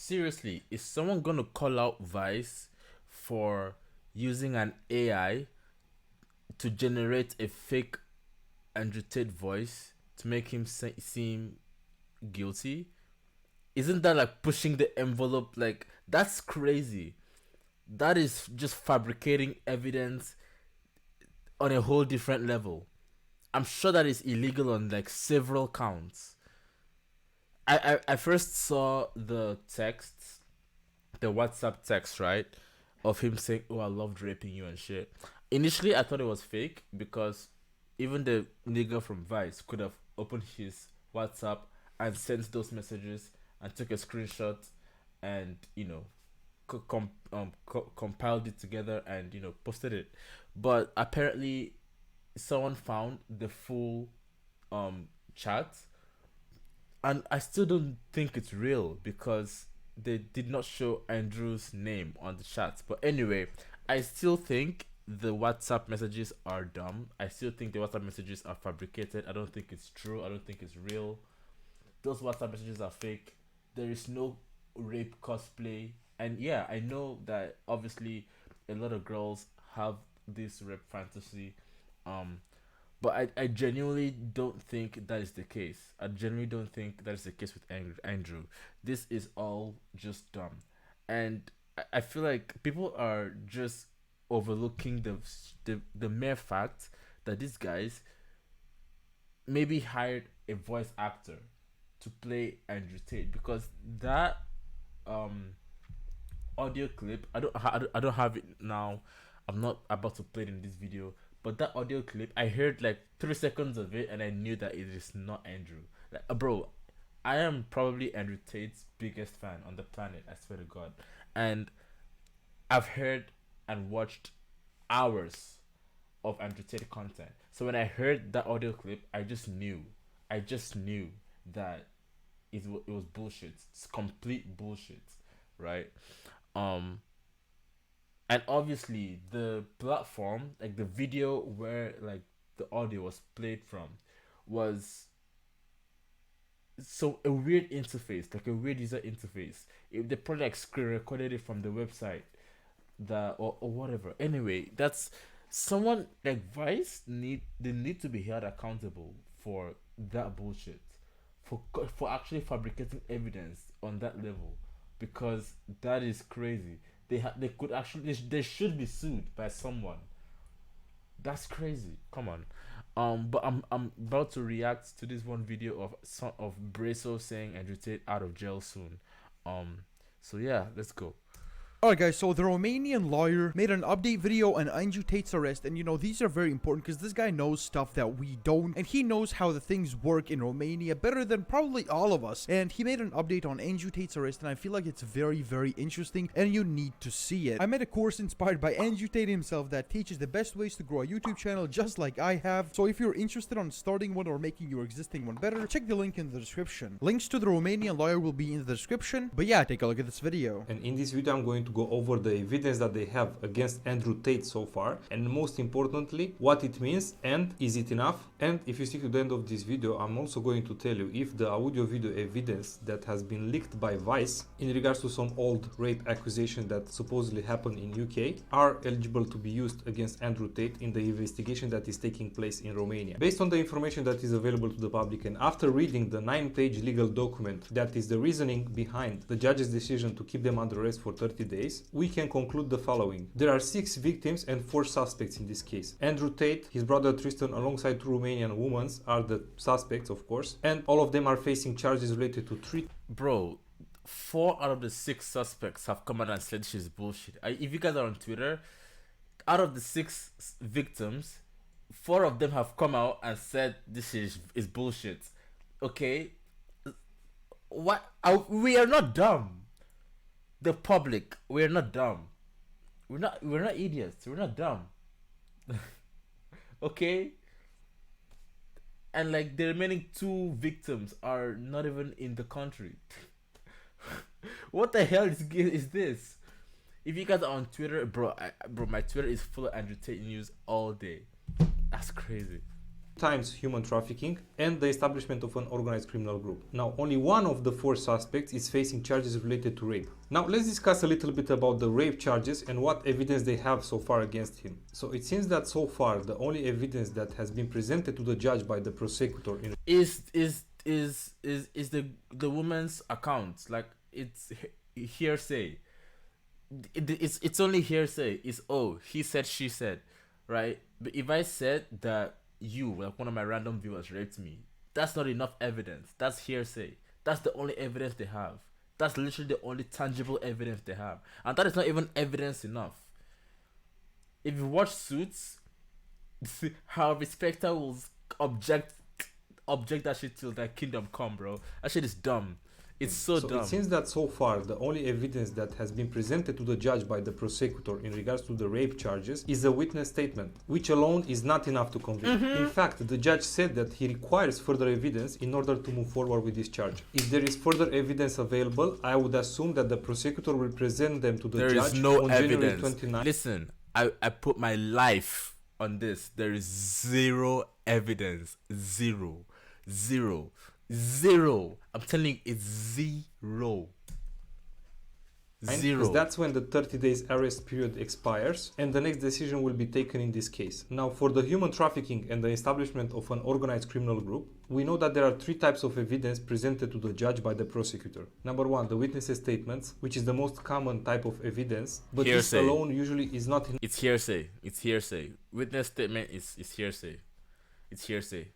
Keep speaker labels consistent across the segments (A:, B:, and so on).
A: seriously, is someone gonna call out Vice for using an AI to generate a fake Andrew Tate voice to make him seem guilty? Isn't that like pushing the envelope? Like, that's crazy. That is just fabricating evidence on a whole different level. I'm sure that is illegal on like several counts. I first saw the text, the WhatsApp text, right, of him saying, "Oh, I loved raping you" and shit. Initially, I thought it was fake because even the nigga from Vice could have opened his WhatsApp and sent those messages and took a screenshot and compiled it together and posted it. But apparently, someone found the full chat, and I still don't think it's real because they did not show Andrew's name on the chat. But anyway, I still think the WhatsApp messages are dumb. I still think the WhatsApp messages are fabricated. I don't think it's true. I don't think it's real. Those WhatsApp messages are fake. There is no rape cosplay. And yeah, I know that obviously a lot of girls have this rape fantasy. Um, but I genuinely don't think that is the case. I genuinely don't think that is the case with Andrew. This is all just dumb. And I feel like people are just overlooking the mere fact that these guys maybe hired a voice actor to play Andrew Tate, because that um audio clip, I don't have it now. I'm not about to play it in this video, but that audio clip, I heard like 3 seconds of it and I knew that it is not Andrew. Like, bro, I am probably Andrew Tate's biggest fan on the planet, I swear to God. And I've heard and watched hours of Andrew Tate content. So when I heard that audio clip, I just knew that it was bullshit. It's complete bullshit, right? Um, and obviously the platform, like the video where like the audio was played from, was so a weird interface, like a weird user interface. They probably like screen recorded it from the website, or whatever. Anyway, that's someone like Vice need to be held accountable for that bullshit, for actually fabricating evidence on that level, because that is crazy. They could actually they should be sued by someone. That's crazy. Come on. But I'm about to react to this one video of Brasso saying Andrew Tate out of jail soon. Um, so yeah, let's go.
B: Alright guys, so the Romanian lawyer made an update video on Andrew Tate's arrest, and these are very important because this guy knows stuff that we don't, and he knows how the things work in Romania better than probably all of us. And he made an update on Andrew Tate's arrest, and I feel like it's very, very interesting and you need to see it. I made a course inspired by Andrew Tate himself that teaches the best ways to grow a YouTube channel just like I have. So if you're interested on starting one or making your existing one better, check the link in the description. Links to the Romanian lawyer will be in the description, but yeah, take a look at this video.
C: And in this video I'm going to go over the evidence that they have against Andrew Tate so far, and most importantly, what it means and is it enough. And if you stick to the end of this video, I'm also going to tell you if the audio video evidence that has been leaked by Vice in regards to some old rape accusations that supposedly happened in UK are eligible to be used against Andrew Tate in the investigation that is taking place in Romania. Based on the information that is available to the public, and after reading the 9-page legal document that is the reasoning behind the judge's decision to keep them under arrest for 30 days, we can conclude the following. There are 6 victims and 4 suspects in this case. Andrew Tate, his brother Tristan, alongside 2 Romanian women are the suspects, of course, and all of them are facing charges related to 3.
A: Bro, 4 out of the 6 suspects have come out and said she's bullshit. If you guys are on Twitter, out of the 6 victims, 4 of them have come out and said this is bullshit. Okay, what? We are not dumb. The public, we're not dumb. We're not idiots. We're not dumb. Okay? And like the remaining 2 victims are not even in the country. What the hell is this? If you guys are on Twitter, bro, my Twitter is full of Andrew Tate news all day. That's crazy.
C: times human trafficking, and the establishment of an organized criminal group. Now, only one of the 4 suspects is facing charges related to rape. Now, let's discuss a little bit about the rape charges and what evidence they have so far against him. So it seems that so far the only evidence that has been presented to the judge by the prosecutor
A: is the woman's account. Like, it's hearsay. It's only hearsay. It's, oh, he said, she said, right? But if I said that you, like one of my random viewers, raped me, that's not enough evidence. That's hearsay. That's the only evidence they have. That's literally the only tangible evidence they have, and that is not even evidence enough. If you watch Suits, Harvey Specter will object that shit till that kingdom come, bro. That shit is dumb. It's so dumb.
C: It seems that so far the only evidence that has been presented to the judge by the prosecutor in regards to the rape charges is a witness statement, which alone is not enough to convict. In fact, the judge said that he requires further evidence in order to move forward with this charge. If there is further evidence available, I would assume that the prosecutor will present them to the judge
A: There is no
C: on
A: evidence.
C: January 29th.
A: Listen, I put my life on this. There is zero evidence. Zero. I'm telling you, it's zero. Zero.
C: Because that's when the 30 days arrest period expires and the next decision will be taken in this case. Now, for the human trafficking and the establishment of an organized criminal group, we know that there are 3 types of evidence presented to the judge by the prosecutor. Number 1, the witnesses' statements, which is the most common type of evidence, but
A: Hearsay.
C: this alone usually is not enough.
A: It's hearsay. Witness statement is hearsay. It's hearsay.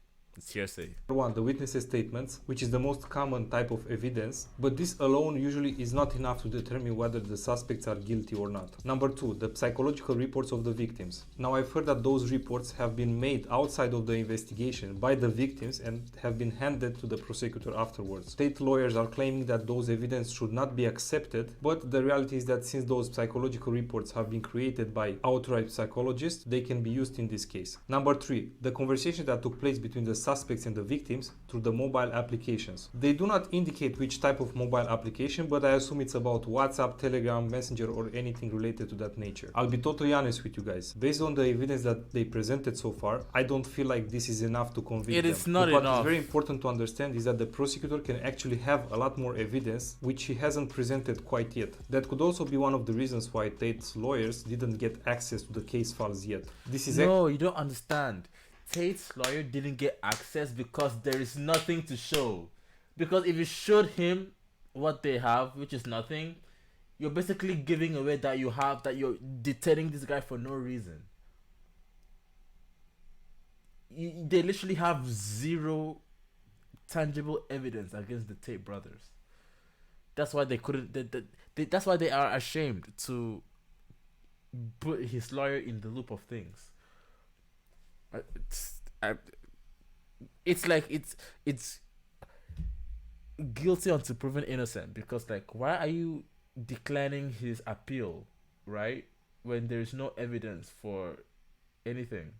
C: Number 1, the witnesses' statements, which is the most common type of evidence, but this alone usually is not enough to determine whether the suspects are guilty or not. Number 2, the psychological reports of the victims. Now, I've heard that those reports have been made outside of the investigation by the victims and have been handed to the prosecutor afterwards. State lawyers are claiming that those evidence should not be accepted, but the reality is that since those psychological reports have been created by authorized psychologists, they can be used in this case. Number 3, the conversation that took place between the suspects and the victims through the mobile applications. They do not indicate which type of mobile application, but I assume it's about WhatsApp, Telegram, Messenger, or anything related to that nature. I'll be totally honest with you guys. Based on the evidence that they presented so far, I don't feel like this is enough to convict them.
A: It is not
C: but
A: enough.
C: What is very important to understand is that the prosecutor can actually have a lot more evidence which he hasn't presented quite yet. That could also be one of the reasons why Tate's lawyers didn't get access to the case files yet. This is
A: No, you don't understand. Tate's lawyer didn't get access because there is nothing to show. Because if you showed him what they have, which is nothing, you're basically giving away that you have, that you're detaining this guy for no reason. They literally have zero tangible evidence against the Tate brothers. That's why they couldn't. That's why they are ashamed to put his lawyer in the loop of things. It's like it's guilty until proven innocent, because like, why are you declining his appeal, right, when there is no evidence for anything?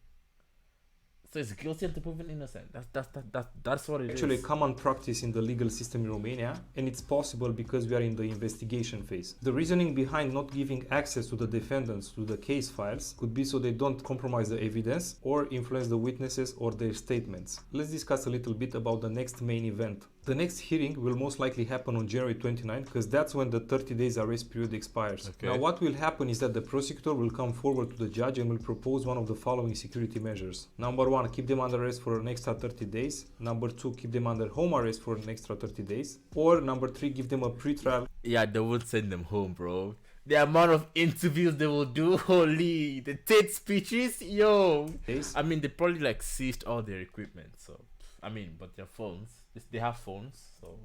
A: So it's guilty until proven innocent. That's what it is.
C: actually a common practice in the legal system in Romania, and it's possible because we are in the investigation phase. The reasoning behind not giving access to the defendants to the case files could be so they don't compromise the evidence or influence the witnesses or their statements. Let's discuss a little bit about the next main event. The next hearing will most likely happen on January 29th, because that's when the 30 days arrest period expires.
A: Okay.
C: Now, what will happen is that the prosecutor will come forward to the judge and will propose one of the following security measures. Number 1, keep them under arrest for an extra 30 days. Number 2, keep them under home arrest for an extra 30 days. Or number 3, give them a pre-trial.
A: Yeah, they won't send them home, bro. The amount of interviews they will do, holy, the Tate speeches, yo.
C: Days.
A: I mean, they probably like seized all their equipment, so I mean, but their phones, they have phones, so.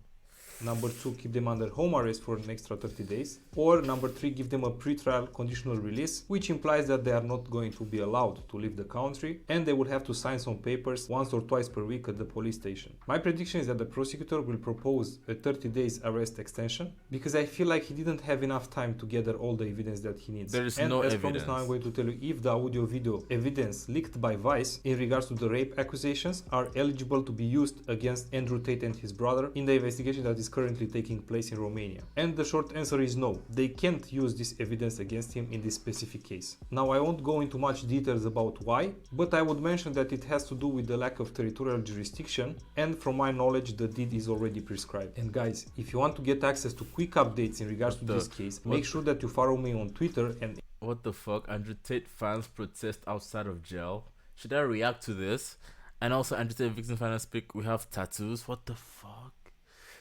C: Number 2, keep them under home arrest for an extra 30 days. Or number 3, give them a pre-trial conditional release, which implies that they are not going to be allowed to leave the country and they will have to sign some papers once or twice per week at the police station. My prediction is that the prosecutor will propose a 30 days arrest extension, because I feel like he didn't have enough time to gather all the evidence that he needs.
A: There is
C: and
A: no
C: as
A: evidence.
C: promised, now I'm going to tell you if the audio video evidence leaked by Vice in regards to the rape accusations are eligible to be used against Andrew Tate and his brother in the investigation that is is currently taking place in Romania? And the short answer is no. They can't use this evidence against him in this specific case. Now, I won't go into much details about why, but I would mention that it has to do with the lack of territorial jurisdiction, and from my knowledge, the deed is already prescribed. And guys, if you want to get access to quick updates in regards to this case, make sure that you follow me on Twitter. And
A: what the fuck? Andrew Tate fans protest outside of jail. Should I react to this? And also, Andrew Tate victim finance pick. We have tattoos. What the fuck?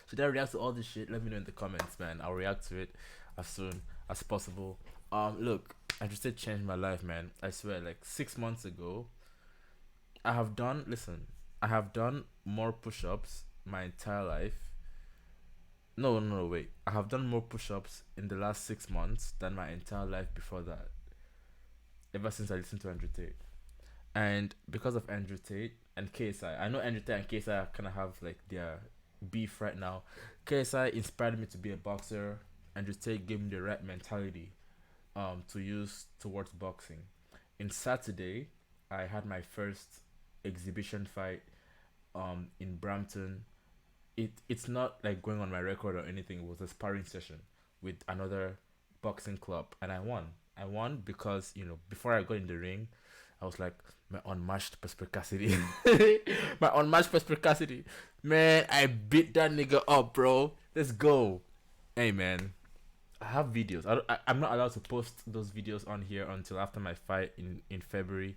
A: Should I react to all this shit? Let me know in the comments, man. I'll react to it as soon as possible. Look, Andrew Tate changed my life, man. I swear, like 6 months ago, I have done more push-ups my entire life. No, wait. I have done more push-ups in the last 6 months than my entire life before that. Ever since I listened to Andrew Tate. And because of Andrew Tate and KSI, I know Andrew Tate and KSI kind of have like their beef right now. KSI inspired me to be a boxer. Andrew Tate gave me the right mentality to use towards boxing. In Saturday, I had my first exhibition fight in Brampton. It's not like going on my record or anything. It was a sparring session with another boxing club, and I won because, you know, before I got in the ring, I was like, my unmatched perspicacity. My unmatched perspicacity. Man, I beat that nigga up, bro. Let's go. Hey, man. I have videos. I'm not allowed to post those videos on here until after my fight in February.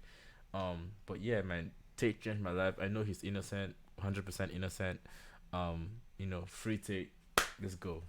A: But yeah, man. Tate changed my life. I know he's innocent. 100% innocent. You know, free Tate. Let's go.